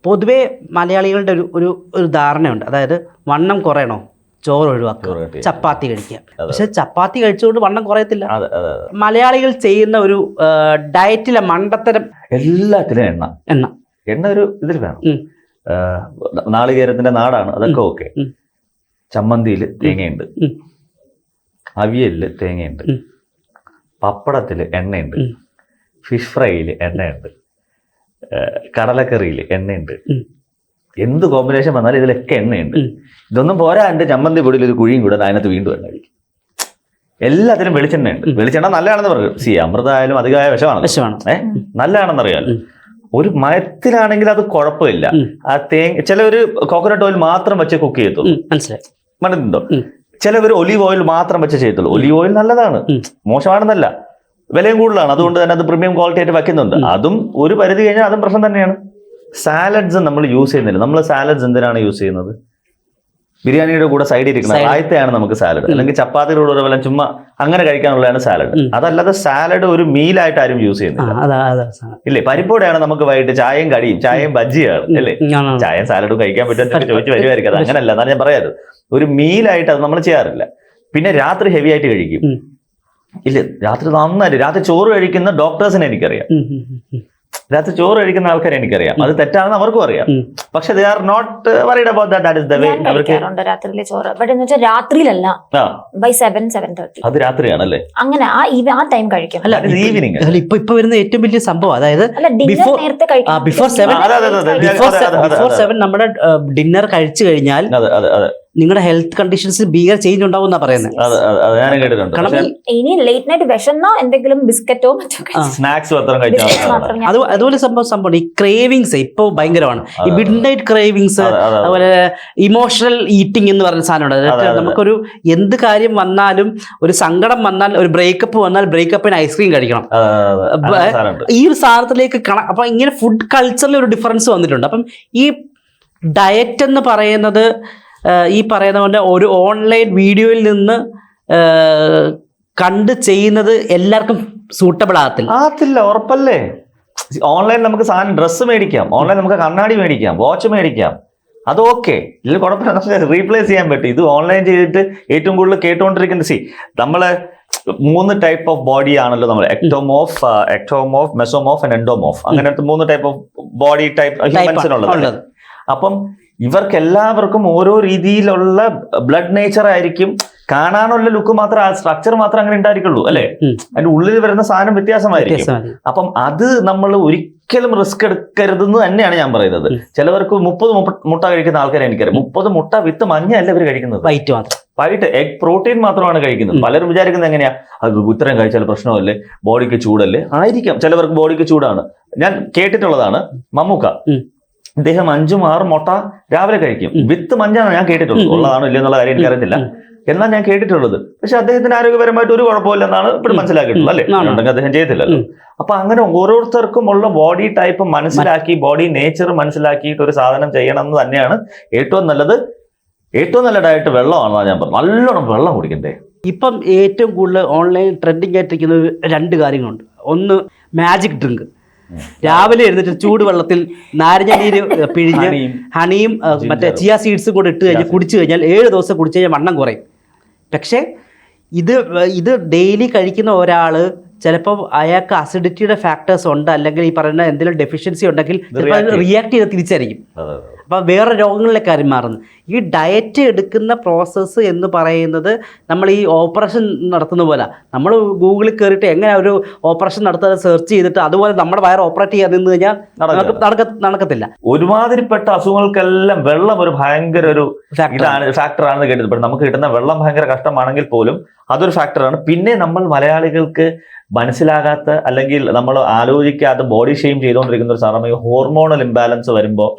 പൊതുവേ മലയാളികളുടെ ഒരു ധാരണയുണ്ട്. അതായത് വണ്ണം കുറയണോ ചോറ് ഒഴിവാക്കുക, ചപ്പാത്തി കഴിക്കുക. പക്ഷെ ചപ്പാത്തി കഴിച്ചുകൊണ്ട് വണ്ണം കുറയത്തില്ല. മലയാളികൾ ചെയ്യുന്ന ഒരു ഡയറ്റിലെ മണ്ടത്തരം, എല്ലാത്തിലും എണ്ണ ഒരു ഇതിൽ വേണം. നാളികേരത്തിന്റെ നാടാണ്, അതൊക്കെ ഓക്കെ. ചമ്മന്തിയിൽ തേങ്ങയുണ്ട്, അവിയലില് തേങ്ങയുണ്ട്, പപ്പടത്തിൽ എണ്ണയുണ്ട്, ഫിഷ് ഫ്രൈയിൽ എണ്ണയുണ്ട്, കടലക്കറിയിൽ എണ്ണയുണ്ട്. എന്ത് കോമ്പിനേഷൻ വന്നാലും ഇതിലൊക്കെ എണ്ണയുണ്ട്. ഇതൊന്നും പോരാ, എൻ്റെ ചമ്മന്തി പൊടിയിൽ ഒരു കുഴിയും കൂടെ അതിനകത്ത് വീണ്ടും എണ്ണ കഴിക്കും. എല്ലാത്തിലും വെളിച്ചെണ്ണയുണ്ട്. വെളിച്ചെണ്ണ നല്ലതാണെന്ന് പറയും. അമൃതമായാലും അധികമായ വിഷമാണ്. നല്ലതാണെന്ന് അറിയാലോ. ഒരു മയത്തിലാണെങ്കിൽ അത് കുഴപ്പമില്ല. ആ ചിലവര് കോക്കനട്ട് ഓയിൽ മാത്രം വെച്ച് കുക്ക് ചെയ്യത്തുള്ളൂ, മനസ്സിലുണ്ടോ? ചിലവർ ഒലീവ് ഓയിൽ മാത്രം വെച്ച് ചെയ്യത്തുള്ളൂ. ഒലീവ് ഓയിൽ നല്ലതാണ്, മോശമാണെന്നല്ല, വിലയും കൂടുതലാണ്. അതുകൊണ്ട് തന്നെ അത് പ്രീമിയം ക്വാളിറ്റി ആയിട്ട് വയ്ക്കുന്നുണ്ട്. അതും ഒരു പരിധി കഴിഞ്ഞാൽ അതും പ്രശ്നം തന്നെയാണ്. സാലഡ്സ് നമ്മൾ യൂസ് ചെയ്യുന്നില്ല. നമ്മൾ സാലഡ്സ് എന്തിനാണ് യൂസ് ചെയ്യുന്നത്? ബിരിയാണിയുടെ കൂടെ സൈഡിൽ ഇരിക്കുന്ന ആയത്തെയാണ് നമുക്ക് സാലഡ്, അല്ലെങ്കിൽ ചപ്പാത്തിയുടെ കൂടെ വല്ല ചുമ്മാ അങ്ങനെ കഴിക്കാനുള്ളതാണ് സാലഡ്. അതല്ലാതെ സാലഡ് ഒരു മീലായിട്ട് ആരും യൂസ് ചെയ്യുന്നില്ല, ഇല്ലേ? പരിപ്പോടെയാണ് നമുക്ക് വൈകിട്ട് ചായയും കടിയും, ചായയും ബജ്ജിയാണ്, അല്ലേ? ചായയും സാലഡും കഴിക്കാൻ പറ്റുമെന്ന് ചോദിച്ചു വരുമായിരിക്കും. അത് അങ്ങനല്ല, എന്നാണ് ഞാൻ പറയാറ്. ഒരു മീലായിട്ട് അത് നമ്മൾ ചെയ്യാറില്ല. പിന്നെ രാത്രി ഹെവി ആയിട്ട് കഴിക്കും, ഇല്ല? രാത്രി നന്നായിട്ട് രാത്രി ചോറ് കഴിക്കുന്ന ഡോക്ടേഴ്സിനെ എനിക്കറിയാം. രാത്രി ചോറ് കഴിക്കുന്ന ആൾക്കാരെ എനിക്കറിയാം. അത് തെറ്റാണെന്ന് അവർക്കും അറിയാം. പക്ഷെ they are not worried about that. That is the way. രാത്രിയിലെ ചോറ് രാത്രിയിലല്ല, by 7-7:30. അത് രാത്രിയാണല്ലേ? അങ്ങനെ ആ ടൈം കഴിക്കും. ഈവനിങ് ഇപ്പൊ വരുന്ന ഏറ്റവും വലിയ സംഭവം, അതായത് ബിഫോർ 7 നമ്മുടെ ഡിന്നർ കഴിച്ചു കഴിഞ്ഞാൽ നിങ്ങളുടെ ഹെൽത്ത് കണ്ടീഷൻസ് ഭീകര ചേഞ്ച് ഉണ്ടാവും എന്നാ പറയുന്നത്. ഇനി ലേറ്റ് നൈറ്റ് വിശന്നോ എന്തെങ്കിലും ബിസ്ക്കറ്റോ സ്നാക്സ് അതുപോലെ സംഭവം ഈ ക്രേവിങ്സ് ഇപ്പൊ ഭയങ്കരമാണ്. ഈ മിഡ് നൈറ്റ് ക്രേവിങ്സ്, അതുപോലെ ഇമോഷണൽ ഈറ്റിംഗ് എന്ന് പറയുന്ന സാധനമുണ്ട്. നമുക്കൊരു എന്ത് കാര്യം വന്നാലും, ഒരു സങ്കടം വന്നാൽ, ഒരു ബ്രേക്കപ്പ് വന്നാൽ ബ്രേക്കപ്പിന് ഐസ്ക്രീം കഴിക്കണം. ഈ ഒരു സാധനത്തിലേക്ക് അപ്പൊ ഇങ്ങനെ ഫുഡ് കൾച്ചറിൽ ഒരു ഡിഫറൻസ് വന്നിട്ടുണ്ട്. അപ്പം ഈ ഡയറ്റ് എന്ന് പറയുന്നത് ഈ പറയുന്ന പോലെ ഒരു ഓൺലൈൻ വീഡിയോയിൽ നിന്ന് കണ്ട് ചെയ്യുന്നത് എല്ലാവർക്കും സൂട്ടബിൾ ആകത്തില്ല. ഉറപ്പല്ലേ? ഓൺലൈൻ നമുക്ക് സാധനം ഡ്രസ്സ് മേടിക്കാം, ഓൺലൈൻ നമുക്ക് കണ്ണാടി മേടിക്കാം, വാച്ച് മേടിക്കാം, അത് ഓക്കെ, ഇതിൽ കുഴപ്പമില്ല, നമുക്ക് റീപ്ലേസ് ചെയ്യാൻ പറ്റും. ഇത് ഓൺലൈൻ ചെയ്തിട്ട് ഏറ്റവും കൂടുതൽ കേട്ടുകൊണ്ടിരിക്കുന്നത് നമ്മള് 3 ടൈപ്പ് ഓഫ് ബോഡി ആണല്ലോ നമ്മൾ. Ectomorph, mesomorph and endomorph. അങ്ങനത്തെ 3 ടൈപ്പ് ഓഫ് ബോഡി ടൈപ്പ് ഹ്യൂമൻസിനുള്ളത്. അപ്പം ഇവർക്കെല്ലാവർക്കും ഓരോ രീതിയിലുള്ള ബ്ലഡ് നേച്ചർ ആയിരിക്കും. കാണാനുള്ള ലുക്ക് മാത്രം, ആ സ്ട്രക്ചർ മാത്രം അങ്ങനെ ഉണ്ടായിരിക്കുള്ളൂ, അല്ലെ? അതിന്റെ ഉള്ളിൽ വരുന്ന സാധനം വ്യത്യാസമായിരിക്കും. അപ്പം അത് നമ്മൾ ഒരിക്കലും റിസ്ക് എടുക്കരുതെന്ന് തന്നെയാണ് ഞാൻ പറയുന്നത്. ചിലവർക്ക് 30 മുട്ട കഴിക്കുന്ന ആൾക്കാരെ എനിക്കറിയാം. 30 മുട്ട വിത്ത് മഞ്ഞല്ല ഇവർ കഴിക്കുന്നത്, വൈറ്റ് എഗ് പ്രോട്ടീൻ മാത്രമാണ് കഴിക്കുന്നത്. പലരും വിചാരിക്കുന്നത് എങ്ങനെയാ, അത് ഇത്രയും കഴിച്ചാൽ പ്രശ്നമല്ലേ, ബോഡിക്ക് ചൂടല്ലേ? ആയിരിക്കാം, ചിലവർക്ക് ബോഡിക്ക് ചൂടാണ്. ഞാൻ കേട്ടിട്ടുള്ളതാണ്, മമ്മൂക്ക ഇദ്ദേഹം 5-6 മുട്ട രാവിലെ കഴിക്കും. വിത്ത് മഞ്ഞാണ് ഞാൻ കേട്ടിട്ടുള്ളത്. ഉള്ളതാണോ ഇല്ലെന്നുള്ള കാര്യം എനിക്കറിയത്തില്ല, എന്നാണ് ഞാൻ കേട്ടിട്ടുള്ളത്. പക്ഷെ അദ്ദേഹത്തിന് ആരോഗ്യപരമായിട്ട് ഒരു കുഴപ്പമില്ലെന്നാണ് ഇപ്പോഴും മനസ്സിലാക്കിയിട്ടുള്ളത്, അല്ലേ? ഉണ്ടെങ്കിൽ അദ്ദേഹം ചെയ്യത്തില്ലല്ലോ. അപ്പൊ അങ്ങനെ ഓരോരുത്തർക്കും ഉള്ള ബോഡി ടൈപ്പ് മനസ്സിലാക്കി, ബോഡി നേച്ചർ മനസ്സിലാക്കിയിട്ട് ഒരു സാധനം ചെയ്യണം എന്ന് തന്നെയാണ് ഏറ്റവും നല്ലത്. ഏറ്റവും നല്ല ഡയറ്റ് വെള്ളമാണെന്നാണ് ഞാൻ പറഞ്ഞത്. നല്ലോണം വെള്ളം കുടിക്കണ്ടേ. ഇപ്പം ഏറ്റവും കൂടുതൽ ഓൺലൈൻ ട്രെൻഡിങ് ആയിട്ടിരിക്കുന്ന 2 കാര്യങ്ങളുണ്ട്. ഒന്ന് മാജിക് ഡ്രിങ്ക്. രാവിലെ എഴുന്നിട്ട് ചൂടുവെള്ളത്തിൽ നാരങ്ങ നീര് പിഴിഞ്ഞ് ഹണിയും മറ്റേ ചിയ സീഡ്സും കൂടെ ഇട്ട് കഴിഞ്ഞ് കുടിച്ചു കഴിഞ്ഞാൽ 7 ദിവസം കുടിച്ചു കഴിഞ്ഞാൽ വണ്ണം കുറയും. പക്ഷേ ഇത് ഡെയിലി കഴിക്കുന്ന ഒരാൾ ചിലപ്പോൾ അയാൾക്ക് അസിഡിറ്റിയുടെ ഫാക്ടേഴ്സ് ഉണ്ട്, അല്ലെങ്കിൽ ഈ പറയുന്ന എന്തെങ്കിലും ഡെഫിഷ്യൻസി ഉണ്ടെങ്കിൽ റിയാക്ട് ചെയ്ത് തിരിച്ചായിരിക്കും. അപ്പോൾ വേറെ രോഗങ്ങളിലേക്ക് കാര്യം മാറുന്നു. ഈ ഡയറ്റ് എടുക്കുന്ന പ്രോസസ്സ് എന്ന് പറയുന്നത് നമ്മൾ ഈ ഓപ്പറേഷൻ നടത്തുന്ന പോലെ, നമ്മൾ ഗൂഗിളിൽ കയറിയിട്ട് എങ്ങനെ ഒരു ഓപ്പറേഷൻ നടത്തുന്നത് സെർച്ച് ചെയ്തിട്ട് അതുപോലെ നമ്മുടെ വയർ ഓപ്പറേറ്റ് ചെയ്യാൻ നിന്ന് കഴിഞ്ഞാൽ നടക്കത്തില്ല. ഒരുമാതിരിപ്പെട്ട അസുഖങ്ങൾക്കെല്ലാം വെള്ളം ഒരു ഭയങ്കര ഒരു ഫാക്ടറാണെന്ന് കേട്ടത്. നമുക്ക് കിട്ടുന്ന വെള്ളം ഭയങ്കര കഷ്ടമാണെങ്കിൽ പോലും അതൊരു ഫാക്ടറാണ്. പിന്നെ നമ്മൾ മലയാളികൾക്ക് മനസ്സിലാകാത്ത, അല്ലെങ്കിൽ നമ്മൾ ആലോചിക്കാത്ത, ബോഡി ഷെയിം ചെയ്തുകൊണ്ടിരിക്കുന്ന ഒരു സാധനം, ഹോർമോണൽ ഇംബാലൻസ് വരുമ്പോൾ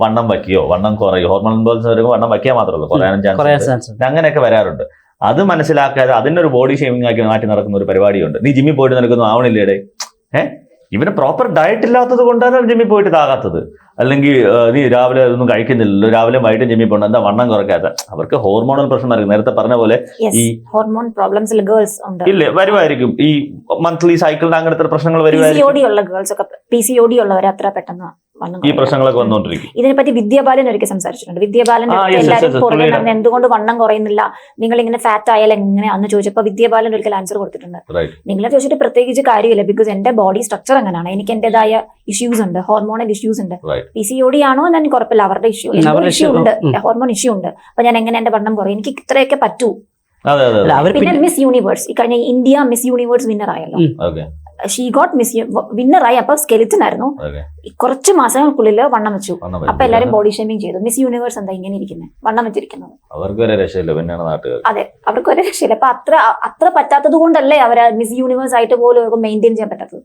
വണ്ണം വയ്ക്കുകയോ വണ്ണം കുറയോ, ഹോർമോൺ ഇംബാലൻസ് വരുമ്പോൾ വണ്ണം വയ്ക്കാൻ മാത്രമല്ലോ, കുറയാനും ചാൻസ്, അങ്ങനെയൊക്കെ വരാറുണ്ട്. അത് മനസ്സിലാക്കാതെ അതിനൊരു ബോഡി ഷെയിമിംഗ് ആക്കി മാറ്റി നടക്കുന്ന ഒരു പരിപാടിയുണ്ട്. നീ ജിമ്മിൽ പോയിട്ട് നിനക്കൊന്നും ആവണില്ലേടെ, ഇവന് പ്രോപ്പർ ഡയറ്റ് ഇല്ലാത്തത് കൊണ്ടാണ് ജിമ്മിൽ പോയിട്ട് ഇതാകാത്തത്. അല്ലെങ്കിൽ നീ രാവിലെ ഒന്നും കഴിക്കുന്നില്ലല്ലോ, രാവിലെ വൈകിട്ട് ജിമ്മിൽ പോകണം, എന്താ വണ്ണം കുറയ്ക്കാത്ത? അവർക്ക് ഹോർമോണൽ പ്രശ്നമായിരിക്കും. നേരത്തെ പറഞ്ഞ പോലെ ഈ ഹോർമോൺ പ്രോബ്ലംസ് ഗേൾസ് ഉണ്ട്, ഇല്ലേ? വരുമായിരിക്കും. ഈ മന്ത്ലി സൈക്കിളിന്റെ അങ്ങനത്തെ പ്രശ്നങ്ങൾ വരുമായിരിക്കും. PCOD ഉള്ള ഗേൾസ് ഒക്കെ, PCOD ഉള്ളവർ അത്ര പെട്ടെന്ന് വണ്ണം ഈ കുറയില്ല. പ്രശ്നങ്ങളൊക്കെ വന്നുകൊണ്ടിരിക്കും. ഇതിനെപ്പറ്റി വിദ്യാബാലൻ ഒരിക്കൽ സംസാരിച്ചിട്ടുണ്ട്. വിദ്യാബാലൻ yes, എല്ലാവരും yes, പുറകെ പുള്ളിയുടെ- നടന്ന് എന്തുകൊണ്ട് വണ്ണം കുറയുന്നില്ല, നിങ്ങൾ ഇങ്ങനെ ഫാറ്റ് ആയാലും എങ്ങനെയാന്ന് ചോദിച്ചപ്പോൾ വിദ്യാബാലൻ ഒരിക്കൽ ആൻസർ കൊടുത്തിട്ടുണ്ട്. Right. നിങ്ങളെ ചോദിച്ചിട്ട് പ്രത്യേകിച്ച് കാര്യമില്ല, ബിക്കോസ് എന്റെ ബോഡി സ്ട്രക്ചർ അങ്ങനെയാണ്, എനിക്ക് എന്റേതായ ഇഷ്യൂസ് ഉണ്ട്, ഹോർമോണൽ ഇഷ്യൂസ് ഉണ്ട്. Right. PCOD ആണോ ഞാൻ കുഴപ്പമില്ല, അവരുടെ ഇഷ്യൂ ഇഷ്യൂ ഉണ്ട്, ഹോർമോൺ ഇഷ്യൂ ഉണ്ട്. അപ്പൊ ഞാൻ എങ്ങനെ എന്റെ വണ്ണം കുറയും, എനിക്ക് ഇത്രയൊക്കെ പറ്റൂ. അതെ അതെ അല്ല, അവർ പിന്നെ മിസ് യൂണിവേഴ്സ് ഈ കഴിഞ്ഞ ഇന്ത്യ മിസ് യൂണിവേഴ്സ് വിന്നർ ആയല്ലോ. ഓക്കെ ഷീ ഗോട്ട് വിന്നർ ആയി. അപ്പൊ സ്കെലിറ്റൻ ആയിരുന്നു. ഓക്കെ ഈ കുറച്ച് മാസങ്ങൾക്കുള്ളിൽ വണ്ണം വെച്ചു. വണ്ണം അപ്പൊ എല്ലാരും ബോഡി ഷേമിങ് ചെയ്തു. മിസ് യൂണിവേഴ്സ് എന്താ ഇങ്ങനെ ഇരിക്കുന്നത്, വണ്ണം വെച്ചിരിക്കുന്നത്. അവർക്ക് വരെ രക്ഷയില്ല, പിന്നെയാണ് നാട്ടുകാർ. അതെ, അവർക്ക് ഒരു രക്ഷയില്ല. അപ്പൊ അത്ര പറ്റാത്തത് കൊണ്ടല്ലേ അവർ മിസ് യൂണിവേഴ്സ് ആയിട്ട് പോലും അവർക്ക് മെയിൻറ്റെയിൻ ചെയ്യാൻ പറ്റാത്തത്.